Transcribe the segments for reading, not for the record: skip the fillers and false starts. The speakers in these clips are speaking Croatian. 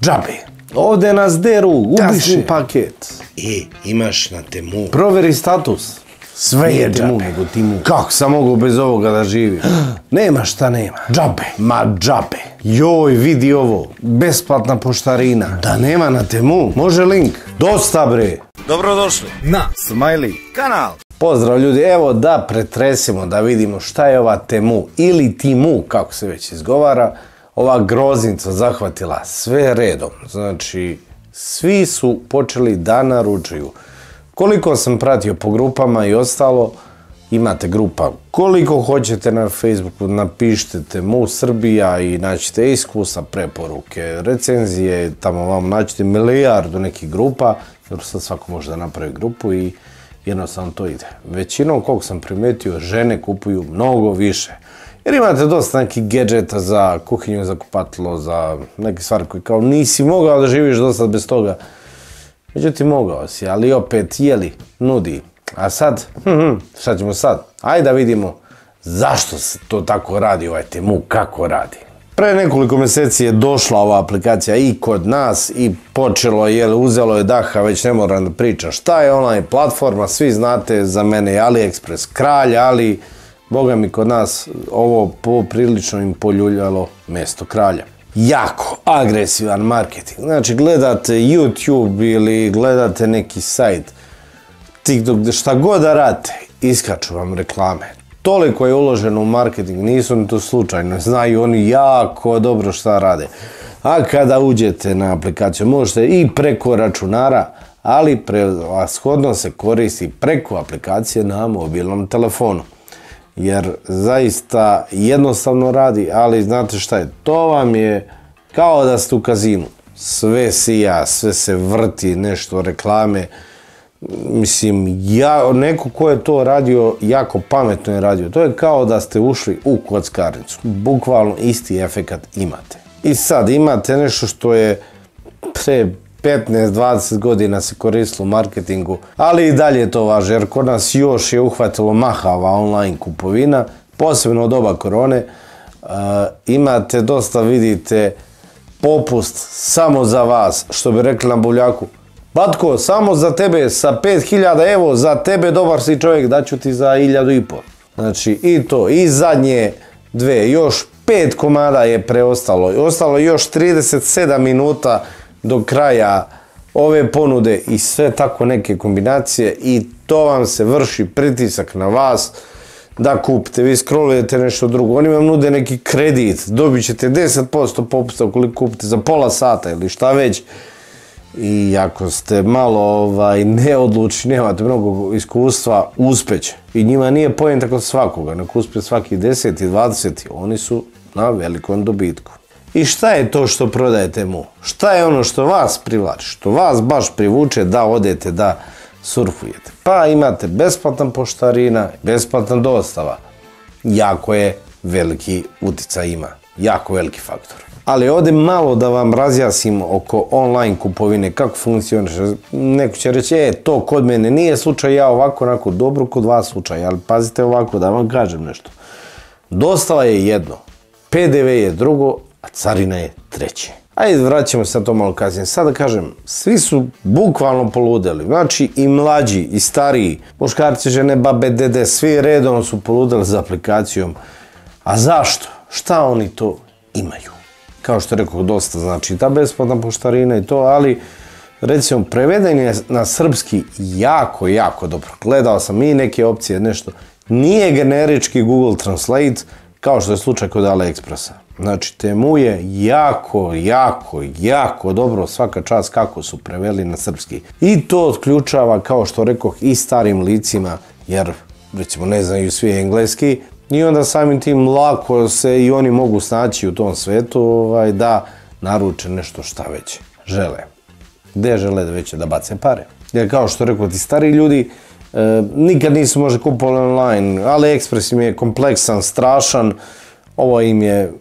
džabe. Ovdje nas deru, ubiši paket. Imaš na Temu. Proveri status. Sve je džabe. Kako sam mogu bez ovoga da živim? Nema šta nema. Džabe. Ma džabe. Joj, vidi ovo. Besplatna poštarina. Da nema na Temu. Može link. Dosta bre. Dobrodošli na Smiley kanal. Pozdrav ljudi, evo da pretresimo, da vidimo šta je ova Temu ili Timu, kako se već izgovara. Ova groznica zahvatila sve redom. Znači, svi su počeli da naručuju. Koliko sam pratio po grupama i ostalo, imate grupa. Koliko hoćete na Facebooku, napišite Temu Srbija i naćete iskustva, preporuke, recenzije, tamo vam naćete milijardu nekih grupa, jer sad svako može da napravi grupu i jednostavno to ide. Većinom, koliko sam primetio, žene kupuju mnogo više. Jer imate dosta nekih gadžeta za kuhinju, za kupatilo, za neke stvari koje kao nisi mogao da živiš dosta bez toga. Međutim, mogao si, ali opet jeli, nudi. A sad, šta ćemo sad? Ajde da vidimo zašto se to tako radi, ovaj Temu, kako radi. Pre nekoliko mjeseci je došla ova aplikacija i kod nas i počelo je, uzelo je daha, već ne moram da pričam šta je online platforma, svi znate, za mene je AliExpress kralj, ali boga mi kod nas ovo poprilično im poljuljalo mesto kralja. Jako agresivan marketing, znači gledate YouTube ili gledate neki sajt, TikTok, šta god da radite, iskaču vam reklame. Toliko je uloženo u marketing, nisu ni to slučajno, znaju oni jako dobro šta rade. A kada uđete na aplikaciju, možete i preko računara, ali prevashodno se koristi preko aplikacije na mobilnom telefonu. Jer zaista jednostavno radi, ali znate šta je, to vam je kao da ste u kazinu. Sve sija, sve se vrti, nešto reklame. Mislim, neko ko je to radio, jako pametno je radio. To je kao da ste ušli u kockarnicu. Bukvalno isti efekat imate. I sad imate nešto što je pre 15-20 godina se koristilo u marketingu, ali i dalje to važe, jer kod nas još je uhvatilo mahava online kupovina, posebno od doba korone. Imate dosta, vidite, popust samo za vas, što bi rekli na Buvljaku. Batko, samo za tebe sa 5000, evo, za tebe dobar si čovjek, daću ti za 1500. Znači, i to, i zadnje dve, još 5 komada je preostalo. Ostalo još 37 minuta do kraja ove ponude i sve tako neke kombinacije i to vam se vrši pritisak na vas da kupite. Vi scrollujete nešto drugo, oni vam nude neki kredit, dobit ćete 10% popusta ukoliko kupite za pola sata ili šta već. I ako ste malo neodlučni, nemate mnogo iskustva, uspeće. I njima nije poenta kod svakoga, nek uspe svaki 10. i 20. Oni su na velikom dobitku. I šta je to što prodaje Temu? Šta je ono što vas privlači, što vas baš privuče da odete, da surfujete? Pa imate besplatan poštarina, besplatan dostava. Jako je veliki uticaj ima, jako veliki faktor. Ali ovdje malo da vam razjasnim oko online kupovine, kako funkcioniše. Neko će reći, to kod mene nije slučaj, ja ovako, onako, dobro kod vas slučaj, ali pazite ovako da vam kažem nešto. Dostava je jedno, PDV je drugo, a carina je treće. Ajde, vraćamo se na to malo kasnije. Sada kažem, svi su bukvalno poludeli. Znači i mlađi, i stariji, muškarci, žene, babe, dede, svi redom su poludeli za aplikacijom. A zašto? Šta oni to imaju? Kao što rekao, dosta znači ta besplatna poštarina i to, ali recimo preveden je na srpski jako, jako dobro. Gledao sam i neke opcije, nešto. Nije generički Google Translate, kao što je slučaj kod AliExpressa. Znači, Temu je jako, jako, jako dobro, svaka čast kako su preveli na srpski. I to otključava, kao što rekoh, i starim licima, jer, recimo, ne znaju svi engleski, i onda samim tim lako se i oni mogu snaći u tom svetu da naruče nešto šta već žele. Gde žele da već da bace pare. Jer kao što rekao, ti stari ljudi nikad nisu može kupovali online. AliExpress im je kompleksan, strašan, ovo im je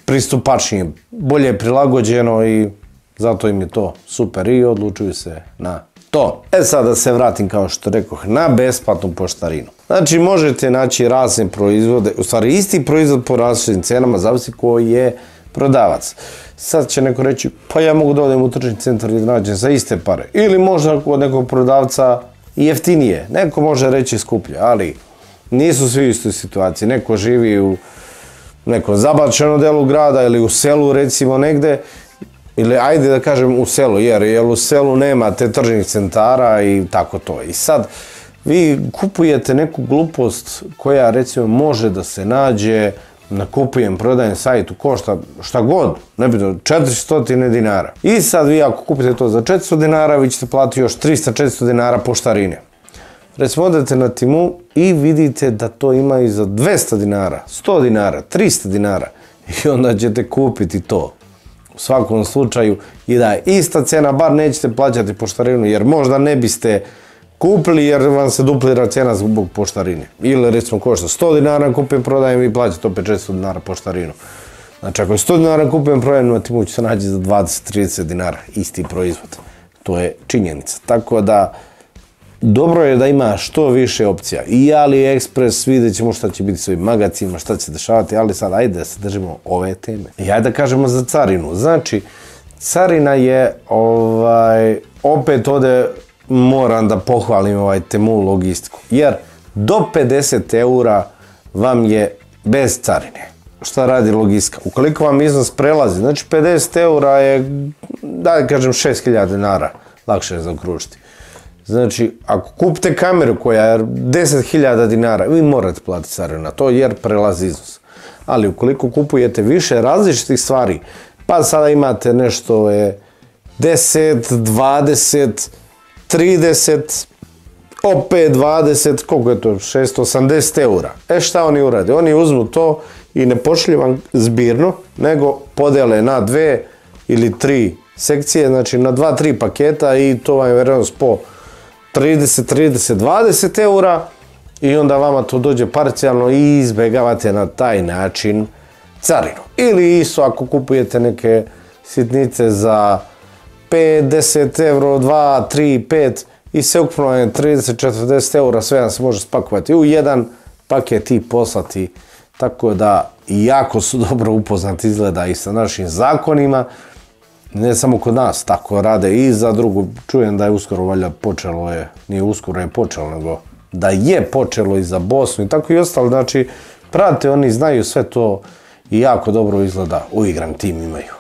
pristupačnije, bolje prilagođeno i zato im je to super i odlučuju se na to. Sad da se vratim, kao što rekoh, na besplatnu poštarinu. Znači možete naći razne proizvode, u stvari isti proizvod po različitim cenama, zavisi koji je prodavac. Sad će neko reći, pa ja mogu da odem u tržni centar i da nađem za iste pare. Ili možda kod nekog prodavca i jeftinije. Neko može reći skuplje, ali nisu svi u istoj situaciji. Neko živi u nekom zabačenom delu grada ili u selu recimo negde, ili ajde da kažem u selu, jer u selu nema te tržnih centara i tako to. I sad vi kupujete neku glupost koja recimo može da se nađe na kupujem, prodajem sajtu, košta šta god, nebitno, 400 dinara. I sad vi ako kupite to za 400 dinara, vi ćete platiti još 300-400 dinara poštarine. Recimo odete na Temu i vidite da to ima i za 200 dinara, 100 dinara, 300 dinara i onda ćete kupiti to. U svakom slučaju i da je ista cena, bar nećete plaćati poštarinu jer možda ne biste kupili jer vam se duplira cena zbog poštarine. Ili recimo košta 100 dinara kupujem, prodajem i plaćate opet 400 dinara poštarinu. Znači ako je 100 dinara kupujem, prodajem na Temu će se naći za 20-30 dinara isti proizvod. To je činjenica. Tako da dobro je da ima što više opcija. I AliExpress, vidjet ćemo šta će biti s ovim magacima, šta će se dešavati, ali sad ajde da se držimo ove teme. I ajde da kažemo za carinu. Znači, carina je, opet ovdje moram da pohvalim Temu logistiku, jer do 50 eura vam je bez carine. Šta radi logistika? Ukoliko vam iznos prelazi, znači 50 eura je, da kažem, 6000 dinara, lakše je zaokružiti. Znači, ako kupite kameru koja je 10.000 dinara, vi morate platiti carinu na to jer prelazi iznos. Ali ukoliko kupujete više različitih stvari, pa sada imate nešto 10, 20, 30, opet 20, koliko je to? 680 eura. Šta oni urade? Oni uzmu to i ne pošalju vam zbirno, nego podele na 2 ili 3 sekcije, znači na 2-3 paketa i to vam je vrednost po 30, 20 eura i onda vama to dođe parcijalno i izbjegavate na taj način carinu. Ili isto ako kupujete neke sitnice za 50 euro, 2, 3, 5 i sveukupno je 30-40 eura, sve vam se može spakovati u jedan paket i poslati. Tako da jako su dobro upoznati izgleda i sa našim zakonima. Ne samo kod nas, tako rade i za drugu. Čujem da je uskoro valjda počelo, nije uskoro je počelo, nego da je počelo i za Bosnu i tako i ostalo. Znači, prate, oni znaju sve to i jako dobro izgleda, uigran tim imaju.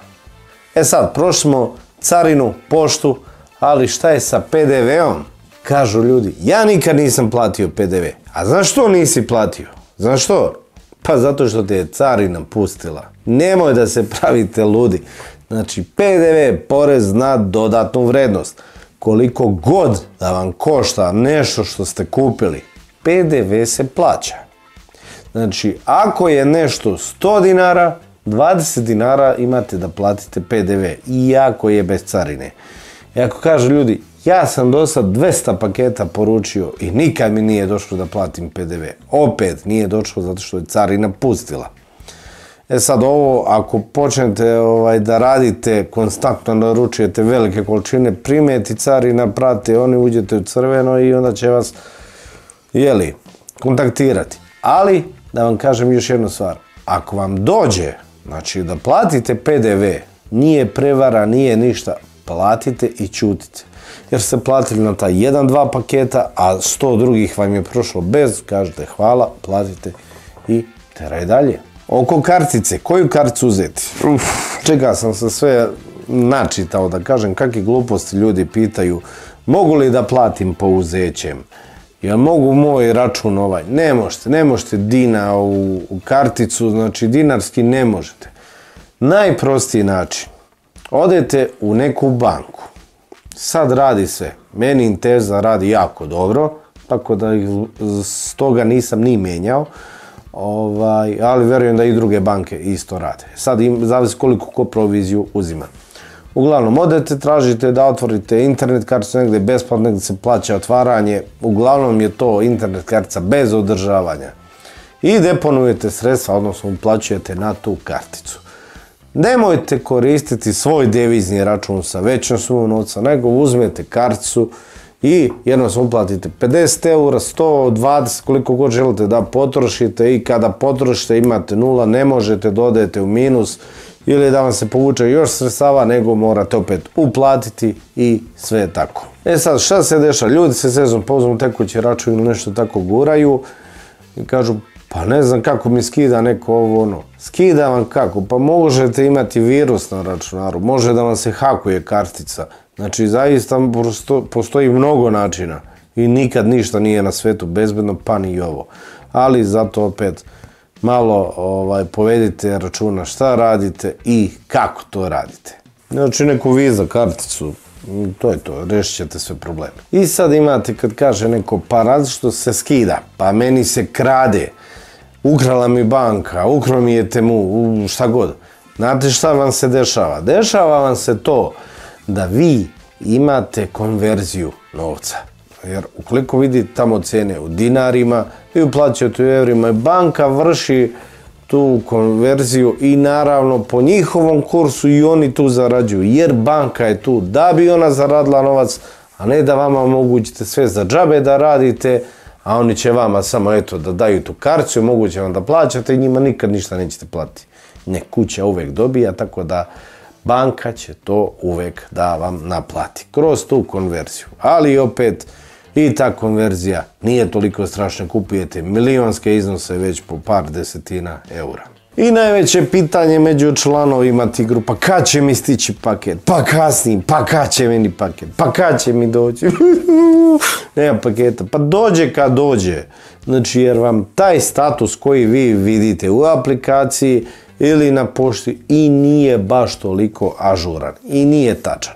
Sad, prošli smo carinu, poštu, ali šta je sa PDV-om? Kažu ljudi, ja nikad nisam platio PDV. A znaš što nisi platio? Znaš što? Pa zato što te je carina pustila. Nemoj da se pravite ludi. Znači, PDV je porez na dodatnu vrednost. Koliko god da vam košta nešto što ste kupili, PDV se plaća. Znači, ako je nešto 100 dinara, 20 dinara imate da platite PDV, iako je bez carine. I ako kažu ljudi, ja sam do sad 200 paketa poručio i nikad mi nije došlo da platim PDV. Opet nije došlo zato što je carina pustila. Sad ovo, ako počnete da radite, konstantno naručujete velike količine, primeti carina, prate, oni uđete u crveno i onda će vas, kontaktirati. Ali, da vam kažem još jednu stvar, ako vam dođe, znači da platite PDV, nije prevara, nije ništa, platite i ćutite. Jer ste platili na taj 1-2 paketa, a 100 drugih vam je prošlo bez, kažete hvala, platite i teraj dalje. Oko kartice, koju karticu uzeti? Čega sam se sve načitao da kažem kakve gluposti ljudi pitaju. Mogu li da platim pouzećem? Jel mogu moj račun Ne možete dina u karticu, znači dinarski ne možete. Najprostiji način. Odete u neku banku. Sad radi se, meni Inteza radi jako dobro, tako da stoga nisam ni menjao. Ali verujem da i druge banke isto rade. Sad zavisi koliko ko proviziju uzima. Uglavnom, odete, tražite da otvorite internet karticu negdje besplatno, negdje se plaća otvaranje. Uglavnom je to internet kartica bez održavanja. I deponujete sredstva, odnosno uplaćujete na tu karticu. Nemojte koristiti svoj devizni račun sa većom sumom novca, nego uzmete karticu i jednostavno uplatite 50 eura, 120, koliko god želite da potrošite i kada potrošite imate nula, ne možete da odete u minus ili da vam se povuče još sredstava, nego morate opet uplatiti i sve tako. E sad, šta se dešava? Ljudi se sezom pozvu tekući račun ili nešto tako guraju i kažu, pa ne znam kako mi skida neko ovo ono. Skida vam kako? Pa možete imati virus na računaru, može da vam se hakuje kartica. Znači, zaista postoji mnogo načina i nikad ništa nije na svetu bezbedno, pa ni ovo. Ali zato opet malo povedite računa šta radite i kako to radite. Znači, neku Visa karticu, to je to, rešit ćete sve probleme. I sad imate kad kaže neko, pa različito se skida, pa meni se krade, ukrala mi banka, ukrao mi je Temu, šta god. Znate šta vam se dešava? Dešava vam se to da vi imate konverziju novca. Jer ukoliko vidite tamo cene u dinarima, vi uplaćujete u evrima i banka vrši tu konverziju i naravno po njihovom kursu i oni tu zarađuju. Jer banka je tu da bi ona zaradila novac, a ne da vama omogućite sve za džabe da radite, a oni će vama samo eto da daju tu karticu, moguće vam da plaćate i njima nikad ništa nećete platiti. Ne, kuća uvek dobija, tako da banka će to uvek da vam naplati kroz tu konverziju. Ali opet i ta konverzija nije toliko strašna, kupujete milionske iznose već po par desetina eura. I najveće pitanje među članovima tih grupa, kad će mi stići paket? Pa kasnije, pa kad će meni paket? Pa kad će mi doći? Nema paketa, pa dođe kad dođe. Znači jer vam taj status koji vi vidite u aplikaciji ili na pošti i nije baš toliko ažuran i nije tačan.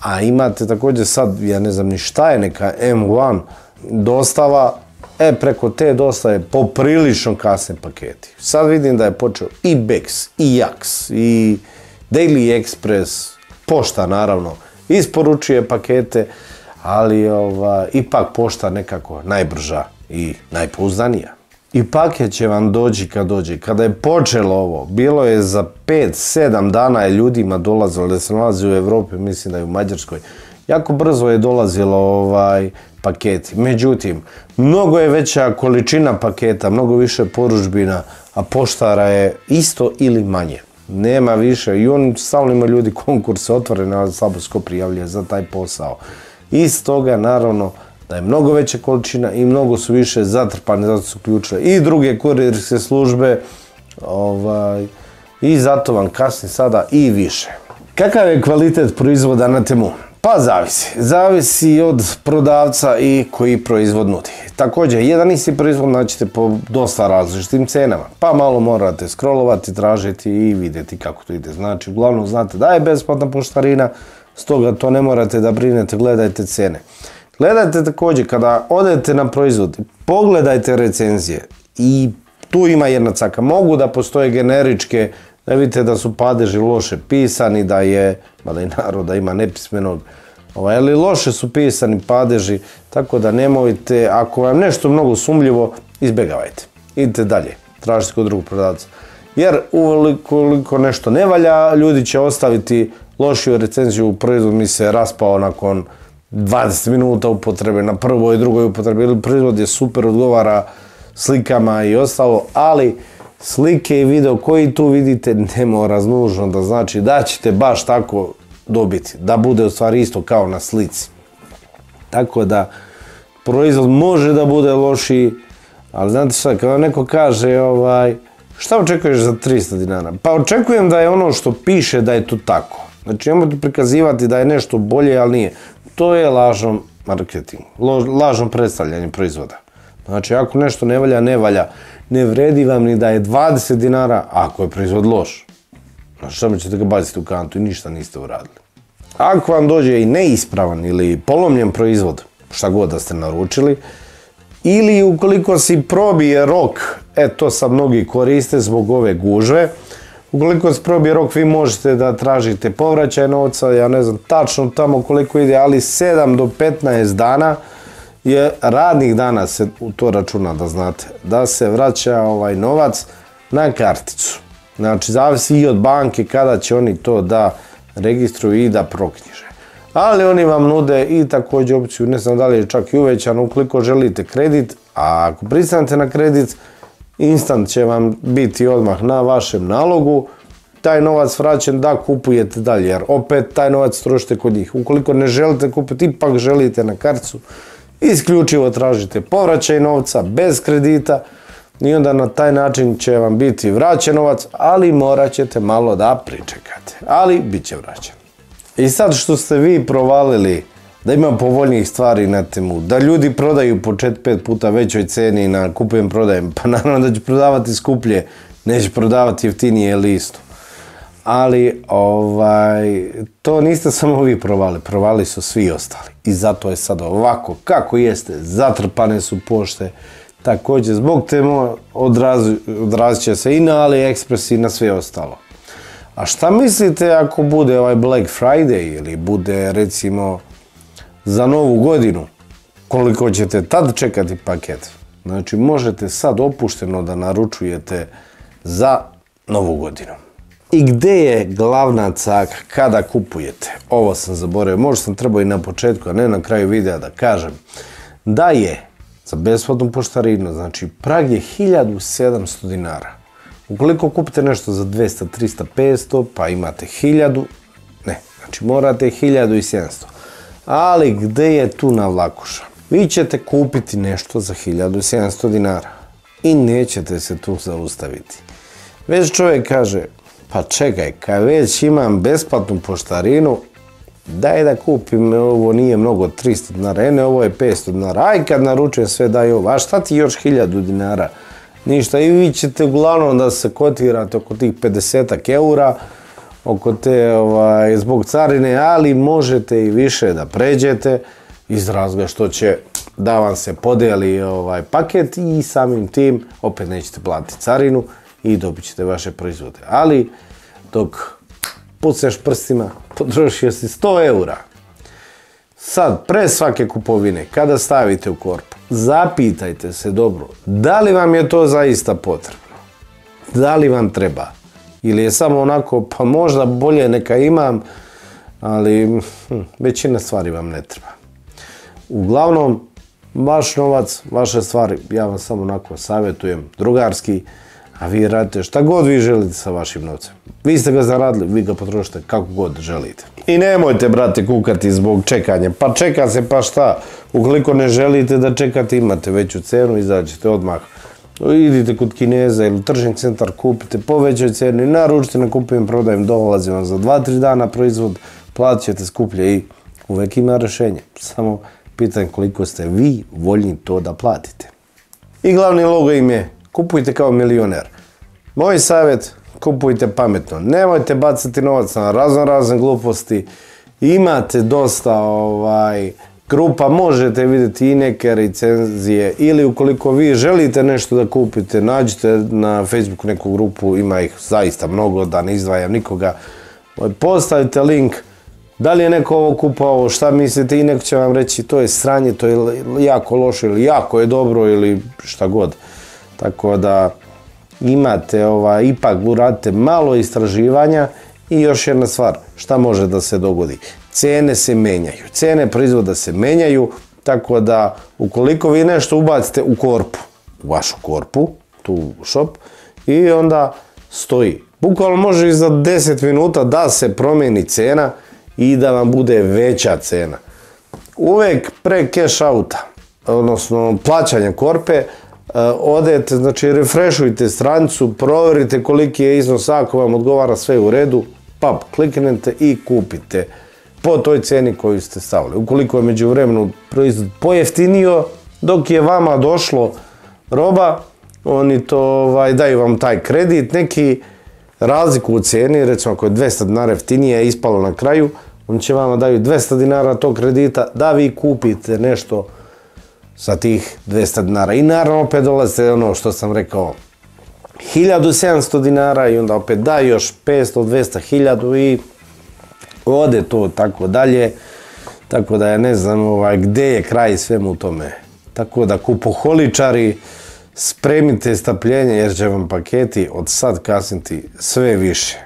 A imate također sad, ja ne znam ni šta je neka M1 dostava, preko te dostave poprilično kasne paketi. Sad vidim da je počeo i Bex, i Jax, i Daily Express, pošta naravno, isporučuje pakete, ali ipak pošta nekako najbrža i najpouzdanija. I paket će vam doći kad dođe. Kada je počelo ovo, bilo je za 5-7 dana je ljudima dolazilo, da se nalazi u Evropi, mislim da je u Mađarskoj. Jako brzo je dolazilo paketi. Međutim, mnogo je veća količina paketa, mnogo više poručbina, a poštara je isto ili manje. Nema više i on stalno ima ljudi konkurse otvorene, ali slabo se ko prijavljuje za taj posao. Iz toga, naravno, da je mnogo veća količina i mnogo su više zatrpane, zato su ključile i druge kurirske službe i zato vam kasni sada i više. Kakav je kvalitet proizvoda na Temu? Pa zavisi. Zavisi od prodavca i koji proizvod nudi. Također, jedan isti proizvod naćete po dosta različitim cenama. Pa malo morate scrollovati, tražiti i vidjeti kako to ide. Znači, uglavnom znate da je besplatna poštarina, stoga to ne morate da brinete, gledajte cene. Gledajte također, kada odete na proizvod, pogledajte recenzije i tu ima jedna caka. Mogu da postoje generičke, da vidite da su padeži loše pisani, da je, mada i narod da ima nepismenog, ali loše su pisani padeži, tako da nemojte, ako vam nešto mnogo sumljivo, izbjegavajte. Idite dalje, tražite kod drugog prodavca. Jer ukoliko nešto ne valja, ljudi će ostaviti lošiju recenziju, proizvod mi se raspao nakon 20 minuta upotrebe, na prvoj i drugoj upotrebi, ili proizvod je super, odgovara slikama i ostalo, ali slike i video koji tu vidite ne mora nužno da znači da ćete baš tako dobiti, da bude u stvari isto kao na slici. Tako da proizvod može da bude lošiji, ali znate šta, kada neko kaže šta očekuješ za 300 dinara? Pa očekujem da je ono što piše da je to tako. Znači nemojte prikazivati da je nešto bolje, ali nije. To je lažan marketing, lažno predstavljanje proizvoda. Znači ako nešto ne valja, ne valja. Ne vredi vam ni da je 20 dinara ako je proizvod loš. Znači šta ćete ga baciti u kantu i ništa niste uradili. Ako vam dođe i neispravan ili polomljen proizvod, šta god da ste naručili, ili ukoliko si probije rok, to sad mnogi koriste zbog ove gužve, ukoliko se probije rok, vi možete da tražite povraćaj novca, ja ne znam tačno tamo koliko ide, ali 7 do 15 dana je radnih dana se u to računa, da znate, da se vraća novac na karticu. Znači, zavisi i od banke kada će oni to da registruju i da proknjiže. Ali oni vam nude i također opciju, ne znam da li je čak i uvećano, ukoliko želite kredit, a ako pristanete na kredit, instant će vam biti odmah na vašem nalogu taj novac vraćen da kupujete dalje, jer opet taj novac trošite kod njih. Ukoliko ne želite kupiti, ipak želite na karticu, isključivo tražite povraćaj novca bez kredita i onda na taj način će vam biti vraćen novac, ali morat ćete malo da pričekate, ali bit će vraćen. I sad što ste vi provalili da ima povoljnijih stvari na Temu, da ljudi prodaju po 4-5 puta većoj ceni na kupujem prodajem, pa naravno da će prodavati skuplje, neće prodavati jeftinije ili isto. Ali to niste samo vi provali su svi ostali. I zato je sad ovako kako jeste, zatrpane su pošte. Također zbog Temu odrazit će se i na AliExpress i na sve ostalo. A šta mislite ako bude ovaj Black Friday ili bude recimo za Novu godinu? Koliko ćete tad čekati paket? Znači možete sad opušteno da naručujete za Novu godinu. I gdje je glavna caka kada kupujete? Ovo sam zaboravio, možda sam trebao i na početku, a ne na kraju videa da kažem. Da je za besplatnu poštarinu, znači prag je 1700 dinara. Ukoliko kupite nešto za 200, 300, 500, pa imate 1000, znači morate 1700. Ali gdje je tu navlakuša? Vi ćete kupiti nešto za 1700 dinara i nećete se tu zaustaviti. Već čovjek kaže, pa čekaj, kad već imam besplatnu poštarinu, daj da kupim, ovo nije mnogo 300 dinara, ovo je 500 dinara, aj kad naručujem sve daj ovo, a šta ti još 1000 dinara? Ništa, i vi ćete uglavnom da se kotirate oko tih 50 eura, oko te, zbog carine, ali možete i više da pređete iz razloga što će da vam se podijeli paket i samim tim opet nećete platiti carinu i dobit ćete vaše proizvode. Ali dok pucneš prstima, potrošio si 100 eura. Sad, pre svake kupovine, kada stavite u korpu, zapitajte se dobro, da li vam je to zaista potrebno? Da li vam treba? Ili je samo onako, pa možda bolje neka imam, ali većina stvari vam ne treba. Uglavnom, vaš novac, vaše stvari, ja vam samo onako savjetujem, drugarski, a vi radite šta god vi želite sa vašim novcem. Vi ste ga zaradili, vi ga potrošite kako god želite. I nemojte, brate, kukati zbog čekanja. Pa čeka se, pa šta? Ukoliko ne želite da čekate, imate veću cenu, izađete odmah. Idite kod Kineza ili tržni centar, kupite po većoj ceni, naručite na kupujem prodajem, dolazi vam za 2-3 dana proizvod, platit ćete skuplje i uvek ima rješenje. Samo pitanje koliko ste vi voljni to da platite. I glavni logo im je kupujte kao milioner. Moj savjet, kupujte pametno. Nemojte bacati novac na razne gluposti. Imate dosta grupa, možete vidjeti i neke recenzije ili ukoliko vi želite nešto da kupite, nađite na Facebooku neku grupu, ima ih zaista mnogo, da ne izdvajam nikoga. Postavite link, da li je neko ovo kupao, šta mislite i neko će vam reći to je sranje, to je jako loše ili jako je dobro ili šta god. Tako da imate, ipak uradite malo istraživanja i još jedna stvar, šta može da se dogodi? Cene se menjaju, cene proizvoda se menjaju, tako da ukoliko vi nešto ubacite u korpu, u vašu korpu, tu u shop, i onda stoji. Bukvalno može i za 10 minuta da se promijeni cena i da vam bude veća cena. Uvek pre cash outa, odnosno plaćanja korpe, odete, znači refreshujte stranicu, provjerite koliki je iznos, ako vam odgovara sve u redu, pap, kliknete i kupite po toj ceni koju ste stavili. Ukoliko je međuvremenu proizvod pojeftinio, dok je vama došlo roba, oni to daju vam taj kredit, neki razliku u cijeni, recimo ako je 200 dinara jeftinije ispalo na kraju, oni će vama daju 200 dinara tog kredita da vi kupite nešto sa tih 200 dinara. I naravno opet dolazite ono što sam rekao, 1700 dinara i onda opet da još 500, 200, 1000 i ode to tako dalje. Tako da ja ne znam gdje je kraj svemu tome. Tako da kupoholičari, spremite strpljenje jer će vam paketi od sad kasniti sve više.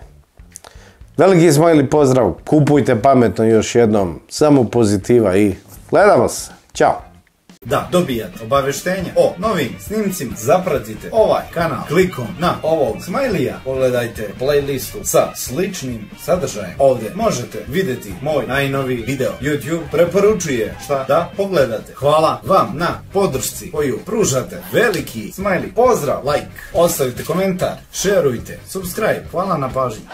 Veliki smajli pozdrav, kupujte pametno još jednom, samo pozitiva i gledamo se. Ćao! da dobijate obaveštenja o novim snimcima. Zapratite ovaj kanal klikom na ovog smajlija. Pogledajte playlistu sa sličnim sadržajem. Ovdje možete vidjeti moj najnoviji video. YouTube preporučuje šta da pogledate. Hvala vam na podršci koju pružate. Veliki smajli, pozdrav, like, ostavite komentar, šerujte, subscribe. Hvala na pažnji.